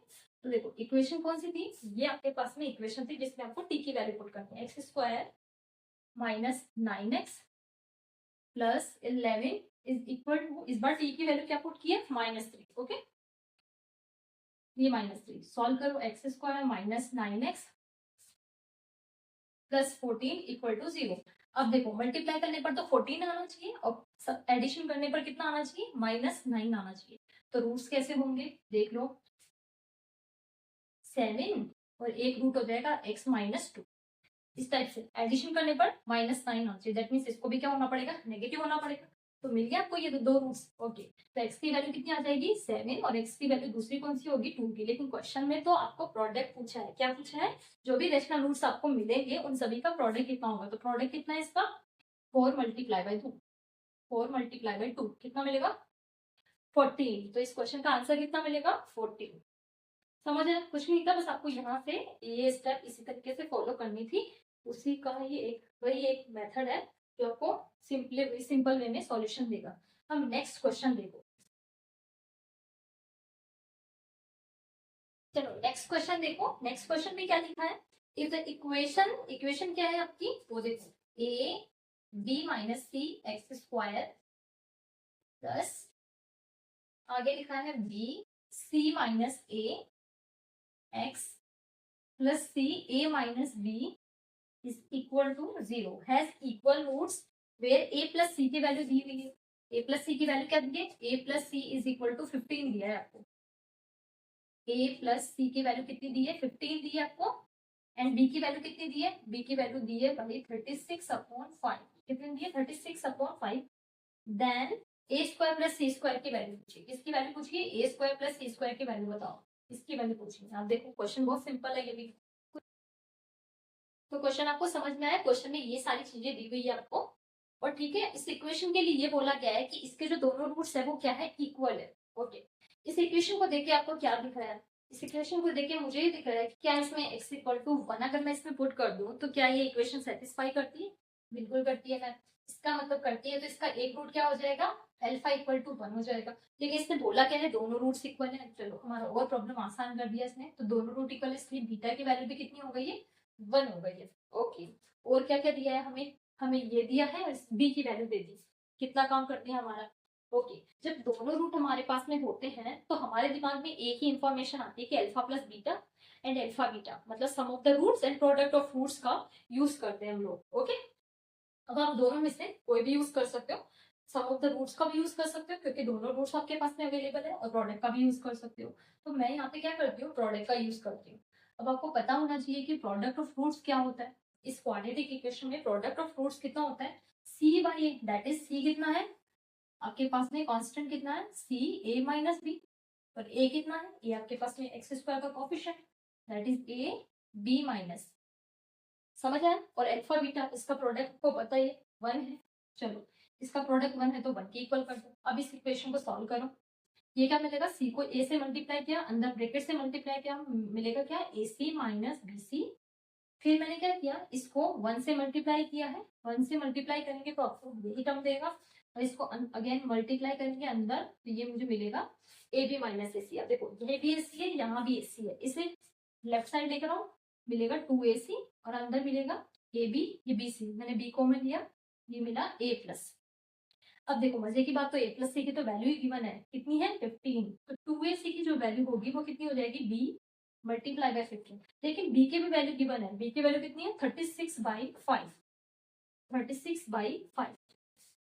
तो देखो इक्वेशन कौन सी थी, ये आपके पास में इक्वेशन थी जिसमें आपको t की वैल्यू पुट करनी है। X square minus 9x plus 11 is equal to, इस बार t की वैल्यू क्या पुट की है, -3, ओके। ये -3 सॉल्व करो, x square minus 9x plus 14 equal to 0। अब देखो मल्टीप्लाई करने पर तो 14 आना चाहिए और एडिशन करने पर कितना आना चाहिए, -9 आना चाहिए। तो रूट्स कैसे होंगे देख लो, 7 और एक रूट हो जाएगा x -2। इस टाइप से एडिशन करने पर -9 आना चाहिए, दैट मीन्स इसको भी क्या होना पड़ेगा, नेगेटिव होना पड़ेगा। तो मिल गया आपको ये दो रूट्स, ओके। तो x की वैल्यू कितनी आ जाएगी 7 और x की वैल्यू दूसरी कौन सी होगी 2 की। लेकिन क्वेश्चन में तो आपको प्रोडक्ट पूछा है, क्या पूछा है, जो भी रेशनल रूट्स आपको मिलेंगे उन सभी का प्रोडक्ट कितना होगा। तो प्रोडक्ट कितना है इसका, 4 मल्टीप्लाई बाई 2, 4 मल्टीप्लाई बाई 2 कितना मिलेगा 14। तो इस क्वेश्चन का आंसर कितना मिलेगा 14। समझ आया, कुछ नहीं था, बस आपको यहाँ से ये स्टेप इसी तरीके से फॉलो करनी थी। उसी का ये एक वही एक मेथड है जो आपको सिंपल वे में सॉल्यूशन देगा। हम नेक्स्ट क्वेश्चन देखो। चलो नेक्स्ट क्वेश्चन देखो। नेक्स्ट क्वेश्चन में क्या लिखा है, इफ द इक्वेशन क्या है आपकी, वो देखो A B minus C X square plus आगे लिखा है B C minus A X plus C A minus B is equal to 0 has equal roots where A plus C की वैल्यू दी हुई है। ए प्लस सी की value क्या दी है, A plus C is equal to 15 दिया है आपको। ए प्लस सी की वैल्यू कितनी दी है, 15 दी है आपको। एंड बी की वैल्यू कितनी दी है, बी की वैल्यू दी है भाई 36/5। कितनी दी है, 36/5। देन ए स्क्वायर प्लस सी स्क्वायर की वैल्यू पूछिए। किसकी वैल्यू पूछिए, ए स्क्वायर प्लस सी स्क्वायर की वैल्यू बताओ, इसकी वैल्यू पूछिए। आप देखो क्वेश्चन बहुत सिंपल है ये भी। तो क्वेश्चन आपको समझ में आया, क्वेश्चन में ये सारी चीजें दी हुई है आपको। और ठीक है, इस इक्वेशन के लिए ये बोला गया है कि इसके जो दोनों रूट्स है वो क्या है, इक्वल है। ओके, इस इक्वेशन को देखिए आपको क्या दिख रहा है, इस इक्वेशन को देखिए मुझे ये दिख रहा है कि क्या इसमें x इक्वल टू 1 अगर मैं इसमें पुट कर दूं तो क्या ये इक्वेशन सेटिस्फाई करती है, बिल्कुल करती है ना। इसका मतलब करती है, तो इसका एक रूट क्या हो जाएगा, अल्फा इक्वल टू 1 हो जाएगा। लेकिन इसने बोला क्या है, दोनों रूट्स इक्वल है। चलो हमारा और प्रॉब्लम आसान कर दिया इसने, तो दोनों रूट इक्वल है, इसलिए बीटा की वैल्यू भी कितनी हो गई है, 1 हो गई है। ओके, और क्या क्या दिया है हमें, हमें ये दिया है और बी की वैल्यू दे दी। कितना काम करते हैं हमारा। ओके, जब दोनों रूट हमारे पास में होते हैं तो हमारे दिमाग में एक ही इंफॉर्मेशन आती है कि alpha plus beta and alpha beta मतलब sum of the roots and product of roots का यूज करते हैं हम लोग। ओके, अब आप दोनों में से कोई भी यूज कर सकते हो, सम ऑफ द रूट्स का भी यूज कर सकते हो क्योंकि दोनों रूट्स आपके पास में अवेलेबल है, और प्रोडक्ट का भी यूज कर सकते हो। तो मैं यहाँ पे क्या करती हूँ, प्रोडक्ट का यूज करती हूँ। अब आपको पता होना चाहिए कि प्रोडक्ट ऑफ रूट्स क्या होता है। इस क्वाड्रेटिक इक्वेशन में प्रोडक्ट ऑफ रूट्स कितना होता है, C by A, that is C कितना है आपके पास में, कांस्टेंट कितना है, सी ए माइनस बी। और ए कितना है, ए आपके पास में एक्स स्क्वायर का coefficient, that is a B minus. समझ आया। और अल्फा बीटा इसका प्रोडक्ट को पता है 1 है। चलो, इसका प्रोडक्ट 1 है तो 1 के इक्वल कर दो। अब इस इक्वेशन को सॉल्व करो, ये क्या मिलेगा, सी को ए से मल्टीप्लाई किया, अंदर ब्रैकेट से मल्टीप्लाई किया, मिलेगा क्या, ए सी माइनस बी सी। फिर मैंने क्या किया, इसको 1 से मल्टीप्लाई किया है, 1 से मल्टीप्लाई करेंगे तो आपको यही टर्म देगा, और इसको अगेन मल्टीप्लाई करेंगे अंदर तो ये मुझे मिलेगा ए बी माइनस ए सी। अब देखो ये भी ए सी है, यहाँ भी ए सी है, इसे लेफ्ट साइड लेकर आओ, मिलेगा 2ac और अंदर मिलेगा ए बी, ये बी सी, मैंने बी कॉमन लिया, ये मिला ए प्लस। अब देखो मजे की बात, तो ए प्लस सी की तो वैल्यू ही गिवन है, कितनी है 15, तो 2ac की जो वैल्यू होगी वो कितनी हो जाएगी, बी मल्टीप्लाई बाय 15। लेकिन बी की भी वैल्यू गिवन है, बी की वैल्यू कितनी है 36/5, 36/5।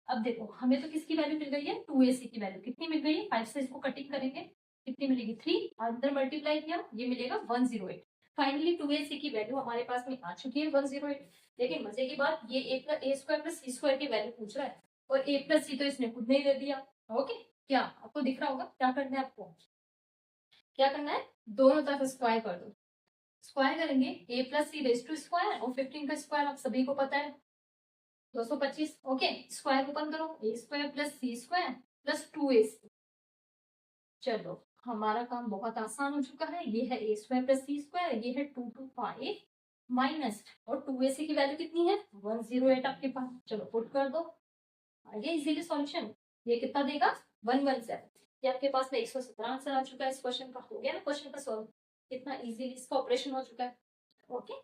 अब देखो हमें तो किसकी वैल्यू मिल गई है, 2ac की वैल्यू कितनी मिल गई है, 5 से इसको कटिंग करेंगे कितनी मिलेगी 3, अंदर मल्टीप्लाई किया ये मिलेगा 108। फाइनली 2ac की वैल्यू हमारे पास में आ चुकी है 108। लेकिन मजे की बात, ये ए स्क्वायर प्लस सी स्क्वायर की वैल्यू पूछ रहा है, और ए प्लस सी तो इसने खुद नहीं दे दिया। ओके, क्या आपको दिख रहा होगा, क्या करना है आपको, क्या करना है, दोनों तरफ स्क्वायर कर दो। स्क्वायर करेंगे A plus C raise to square, और 15 का स्क्वायर आप सभी को पता है 225। ओके, स्क्वायर ओपन करो, ए स्क्वायर प्लस सी स्क्वायर प्लस 2ac। चलो हमारा काम बहुत आसान हो चुका है, ये है ए स्क्वायर प्लस सी स्क्वायर, ये है 225 माइनस, और 2ac की वैल्यू कितनी है 108 आपके पास। चलो पुट कर दो, आगे इजीली सॉल्यूशन, ये कितना देगा 117। ये आपके पास में 117 आंसर आ चुका है इस क्वेश्चन का। हो गया ना क्वेश्चन का सॉल्व, कितना इजीली इसका ऑपरेशन हो चुका है। ओके,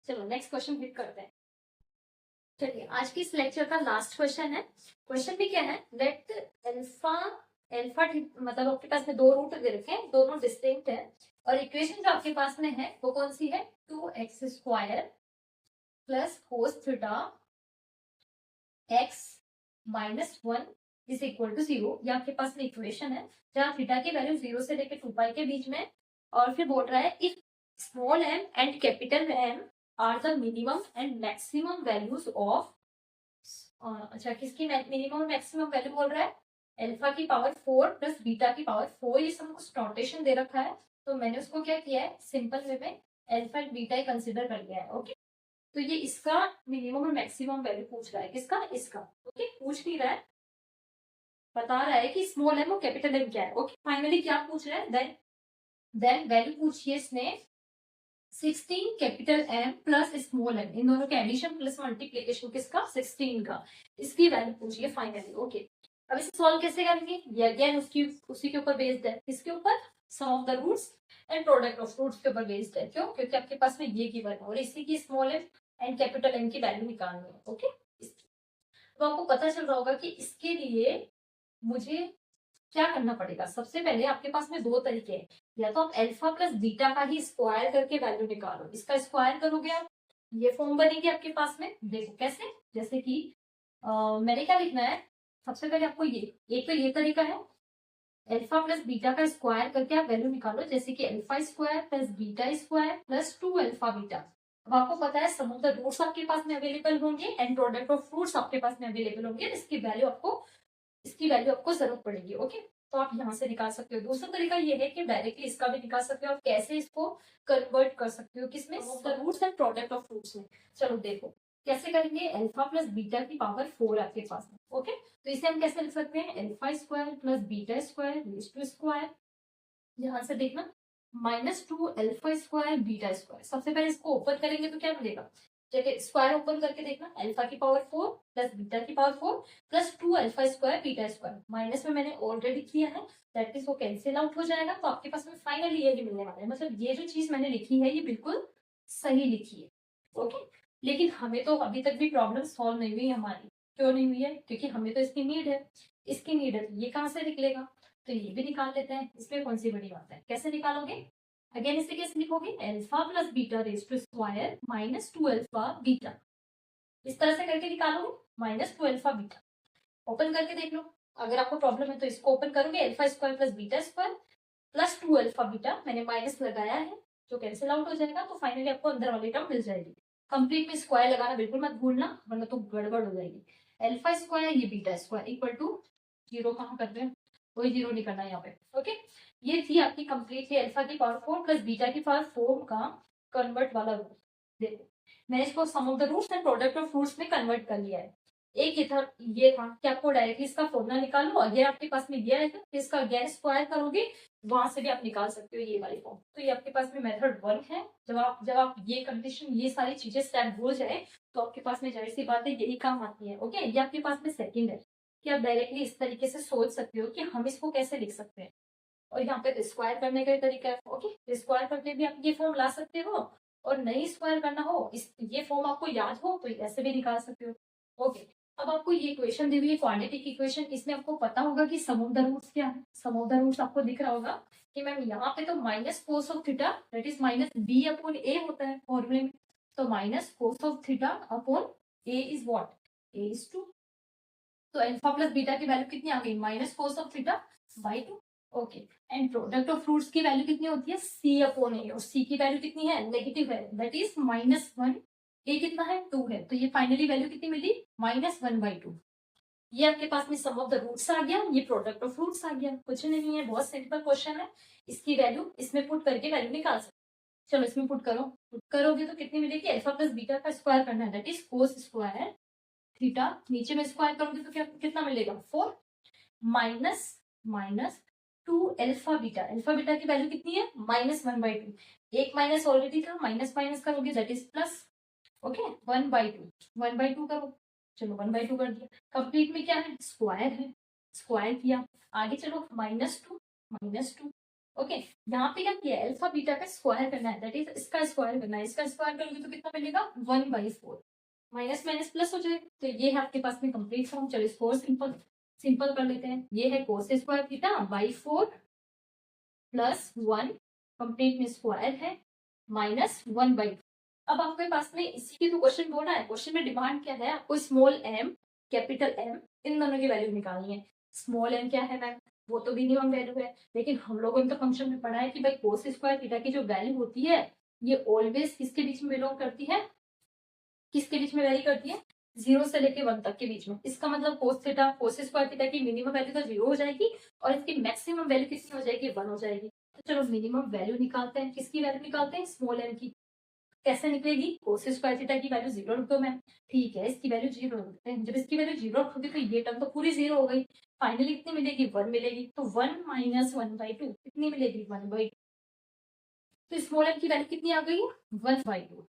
चलो नेक्स्ट क्वेश्चन हिट करते हैं। चलिए आज की इस लेक्चर का लास्ट क्वेश्चन है। क्वेश्चन भी क्या है, लेट अल्फा अल्फा मतलब आपके पास में दो रूट दे रखे हैं, दोनों डिस्टिंक्ट है, और इक्वेशन जो आपके पास में है वो कौन सी है, 2x square plus cos theta x minus 1 is equal to 0। ये आपके पास में इक्वेशन है जहाँ थीटा की वैल्यू 0 से लेकर 2 के बीच में, और फिर बोल रहा है if small m and capital M are the minimum and maximum values of, अच्छा किसकी मिनिमम मैक्सिमम वैल्यू बोल रहा है, अल्फा की पावर 4 प्लस बीटा की पावर 4। ये सब कुछ नोटेशन दे रखा है, तो मैंने उसको क्या किया है, सिंपल वे में alpha and beta he consider कर लिया है। ओके, तो ये इसका मिनिमम और मैक्सिमम वैल्यू पूछ रहा है, किसका, इसका। ओके, पूछ नहीं रहा है, बता रहा है कि स्मॉल एम और कैपिटल एम क्या है। ओके, फाइनली क्या पूछ रहा है, देन वैल्यू पूछिए इसने 16 capital M plus small M, इन दोनों के एडिशन प्लस मल्टीप्लीकेशन किसका, 16 का, इसकी वैल्यू पूछिए फाइनली। ओके, अब इसे सॉल्व कैसे करेंगे, ये अगेन उसी के ऊपर बेस्ड है, किसके ऊपर, sum of the roots and product of roots के ऊपर बेस्ड है। क्यों? क्योंकि आपके पास में ये गिवन है और इसी की small m and capital m की वैल्यू निकालनी है। ओके, तो आपको पता चल रहा होगा कि इसके लिए मुझे क्या करना पड़ेगा। सबसे पहले आपके पास में दो तरीके हैं, या तो आप अल्फा प्लस बीटा का ही स्क्वायर करके वैल्यू निकालो, इसका स्क्वायर करोगे आप, ये फॉर्म बनेगी आपके पास में। देखो कैसे, जैसे कि मैंने क्या लिखना है, सबसे पहले आपको ये एक तो ये तरीका है, अल्फा प्लस बीटा का स्क्वायर करके आप वैल्यू निकालो, जैसे कि alpha square plus beta square plus 2 alpha beta. अब आपको पता है सम ऑफ द रूट्स आपके पास में अवेलेबल होंगे एंड प्रोडक्ट ऑफ फ्रूट्स आपके पास में अवेलेबल होंगे, इसकी वैल्यू आपको जरूरत पड़ेगी। ओके, तो आप यहाँ से निकाल सकते हो। दूसरा तरीका ये है कि डायरेक्टली इसका भी निकाल सकते हो, आप कैसे इसको कन्वर्ट कर सकते हो किसमें, the roots and product of roots में। चलो देखो कैसे करेंगे, अल्फा प्लस बीटा की पावर 4 आपके पास में। ओके, तो इसे हम कैसे लिख सकते हैं, alpha square plus beta square raise to square, यहाँ से देखना -2 अल्फा स्क्वायर बीटा स्क्वायर। सबसे पहले इसको ओपन करेंगे तो क्या मिलेगा, जगह स्क्वायर ओपन करके देखना, अल्फा की पावर 4 प्लस बीटा की power 4 plus 2 alpha square beta square, minus में मैंने ऑलरेडी किया है, दैट इज वो कैंसिल आउट हो जाएगा, तो आपके पास में फाइनली ये मिलने वाला है। मतलब ये जो चीज मैंने लिखी है ये बिल्कुल सही लिखी है। ओके, लेकिन हमें तो अभी तक भी प्रॉब्लम सॉल्व नहीं हुई हमारी। क्यों नहीं हुई है, क्योंकि हमें तो इसकी नीड है, ये कहाँ से निकलेगा, तो ये भी निकाल लेते हैं। इसमें कौन सी बड़ी बात है, कैसे निकालोगे, अगेन इसे कैसे लिखोगे, alpha plus beta raise to square -2 alpha beta, इस तरह से करके निकालोगे -2 अल्फा बीटा। ओपन करके देख लो, अगर आपको प्रॉब्लम है तो इसको ओपन करोगे, alpha square plus beta square plus 2 alpha beta, मैंने माइनस लगाया है जो कैंसिल आउट हो जाएगा, तो फाइनली आपको अंदर वाली टर्म मिल जाएगी। कंप्लीट में स्क्वायर लगाना बिल्कुल मत भूलना, वरना तो गड़बड़ हो जाएगी। अल्फा स्क्वायर ये बीटा स्क्वायर इक्वल टू 0 कहाँ कर रहे हैं, कोई 0 नहीं करना है यहाँ पे। ओके, ये थी आपकी कंप्लीटली अल्फा की पावर 4 प्लस बीटा की पावर 4 का कन्वर्ट वाला रूल। देखो मैंने इसको sum of the roots and product of roots में कन्वर्ट कर लिया है। एक ये था कि आपको डायरेक्टली इसका फॉर्मूला निकालो, अगर आपके पास में ये आएगा तो इसका अगेन स्क्वायर करोगे, वहां से भी आप निकाल सकते हो ये वाली फॉर्म। तो ये आपके पास में मेथड 1 है। जब आप ये कंडीशन ये सारी चीजें स्टेप हो जाए तो आपके पास में जाहिर सी बात है यही काम आती है। ओके, ये आपके पास में सेकंड है कि आप डायरेक्टली इस तरीके से सोच सकते हो कि हम इसको कैसे लिख सकते हैं, और यहाँ पे स्क्वायर करने का तरीका है। ओके, स्क्वायर करके भी आप ये फॉर्म ला सकते हो, और नहीं स्क्वायर करना हो, ये फॉर्म आपको याद हो तो ऐसे भी निकाल सकते हो। ओके, अब आपको ये इक्वेशन दी हुई है क्वाड्रेटिक इक्वेशन, इसमें आपको पता होगा कि सम ऑफ द रूट्स क्या है। सम ऑफ द रूट्स आपको दिख रहा होगा कि मैम यहाँ पे तो minus cos of theta that is minus B upon A होता है फॉर्मूले में, तो minus cos of theta upon A is what, A is 2। तो अल्फा प्लस बीटा की वैल्यू कितनी आ गई, minus cos of theta by 2। Okay, and product of roots की वैल्यू कितनी होती है, सी अपॉन ए, और सी की वैल्यू कितनी है, नेगेटिव है, दैट इज -1। ए कितना है, 2 है, तो ये फाइनली वैल्यू कितनी मिली, -1/2। ये आपके पास में सम ऑफ द रूट्स आ गया, ये प्रोडक्ट ऑफ फ्रूट्स आ गया। कुछ नहीं है, बहुत सिंपल क्वेश्चन है। इसकी वैल्यू इसमें पुट करके वैल्यू निकाल सकते। चलो इसमें पुट करो, पुट करोगे तो कितनी मिलेगी, अल्फा प्लस बीटा का स्क्वायर करना है, that is cos square theta, नीचे में स्क्वायर करोगे तो क्या कितना मिलेगा, 4 माइनस माइनस 2 अल्फा बीटा की वैल्यू कितनी है, -1/2। एक माइनस ऑलरेडी था, माइनस माइनस करोगे दैट इज प्लस। ओके, 1/2 करो, चलो 1/2 कर दिया। कंप्लीट में क्या है, स्क्वायर है, स्क्वायर किया, आगे चलो -2। ओके, यहाँ पे क्या किया, अल्फा बीटा का स्क्वायर करना है, दैट इज इसका स्क्वायर करना है, इसका स्क्वायर करोगे तो कितना मिलेगा, 1/4, माइनस माइनस प्लस हो जाएगा। तो ये है आपके पास में कंप्लीट फॉर्म। चलो इसको और सिंपल कर लेते हैं। ये है cos square theta by 4 plus 1, complete में स्क्वायर है, -1/2। अब आपके पास में इसी की तो क्वेश्चन बोला है, क्वेश्चन में डिमांड क्या है, आपको स्मॉल एम कैपिटल एम इन दोनों की वैल्यू निकालनी है। स्मॉल एम क्या है मैम, वो तो मिनिमम वैल्यू है, लेकिन हम लोगों ने तो फंक्शन में पढ़ा है कि भाई कोस स्क्वायर थीटा की जो वैल्यू होती है ये ऑलवेज किसके बीच में बिलोंग करती है, किसके बीच में वेरी करती है, 0 से लेके 1 तक के बीच में। इसका मतलब कोस स्क्वायर थीटा की मिनिमम वैल्यू तो 0 हो जाएगी और इसकी मैक्सिमम वैल्यू कितनी हो जाएगी, 1 हो जाएगी। तो चलो मिनिमम वैल्यू निकालते हैं, किसकी वैल्यू निकालते हैं, स्मॉल एम की। कैसे निकलेगी, कोस स्क्वायर थीटा की वैल्यू 0 रख दो मैम, ठीक है, इसकी वैल्यू 0 रख देते हैं। जब इसकी वैल्यू 0 रखोगे तो ये टर्म तो पूरी 0 हो गई, फाइनली कितनी मिलेगी, 1 मिलेगी। तो 1 - 1/2 कितनी मिलेगी, 1/2। तो स्मॉल एम की वैल्यू कितनी आ गई, 1/2।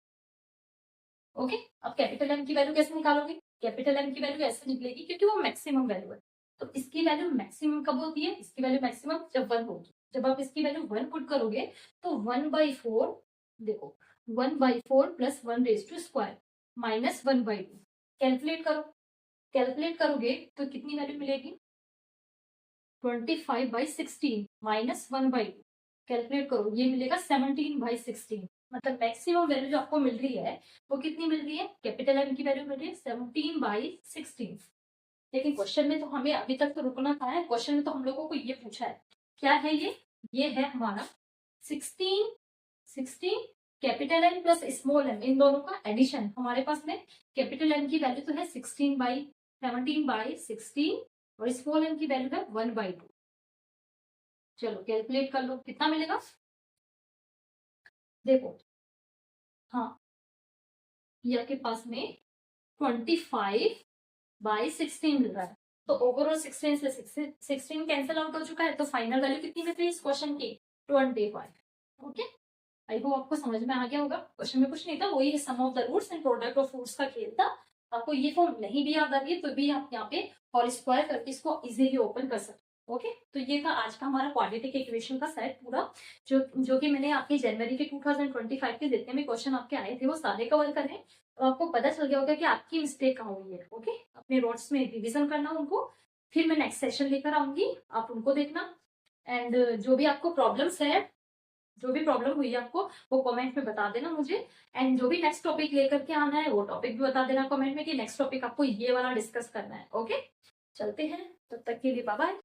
ओके, अब कैपिटल एम की वैल्यू कैसे निकालोगे, कैपिटल एम की वैल्यू ऐसे निकलेगी क्योंकि वो मैक्सिमम वैल्यू है। तो इसकी वैल्यू मैक्सिमम कब होती है, इसकी वैल्यू मैक्सिमम जब 1 होगी। जब आप इसकी वैल्यू 1 पुट करोगे तो 1/4, देखो 1/4 plus 1 raise to square minus 1/2। Calculate करो, कैलकुलेट करोगे तो कितनी वैल्यू मिलेगी, 25/16 माइनस 1/2। कैलकुलेट करो, ये मिलेगा 17/16। मतलब मैक्सिमम वैल्यू जो आपको मिल रही है वो कितनी मिल रही है, कैपिटल एम की वैल्यू मिल रही है 17/16। लेकिन क्वेश्चन में तो हमें अभी तक तो रुकना कहाँ है, क्वेश्चन में तो हम लोगों को ये पूछा है, क्या है ये है हमारा 16 capital N plus small M, इन दोनों का एडिशन। हमारे पास में कैपिटल एन की वैल्यू तो है 17/16 और स्मॉल एन की वैल्यू है 1/2। चलो कैलकुलेट कर लो कितना मिलेगा, देखो हाँ, ये आपके पास में 25/16 मिल रहा है। तो ओवरऑल 16 से 16 कैंसिल आउट हो चुका है, तो फाइनल वैल्यू कितनी मिल रही है इस क्वेश्चन की, 25। ओके, आई होप आपको समझ में आ गया होगा। क्वेश्चन में कुछ नहीं था, वही sum of the roots and product of roots का खेल था। आपको ये फॉर्म नहीं भी याद आ रही है तो भी आप यहाँ पे होल स्क्वायर करके इसको इजीली ओपन कर सकते। ओके, तो ये था आज का हमारा क्वाड्रेटिक इक्वेशन का सेट पूरा, जो कि मैंने आपके जनवरी के 2025 के जितने भी क्वेश्चन आपके आए थे वो सारे कवर करे। तो आपको पता चल गया होगा कि आपकी मिस्टेक कहाँ हुई है। ओके, अपने नोट्स में रिविजन करना उनको, फिर मैं नेक्स्ट सेशन लेकर आऊंगी, आप उनको देखना। एंड जो भी आपको प्रॉब्लम्स है, जो भी प्रॉब्लम हुई है आपको, वो कमेंट में बता देना मुझे। एंड जो भी नेक्स्ट टॉपिक लेकर के आना है वो टॉपिक भी बता देना कमेंट में कि नेक्स्ट टॉपिक आपको ये वाला डिस्कस करना है। ओके, चलते हैं, तब तक के लिए बाय बाय।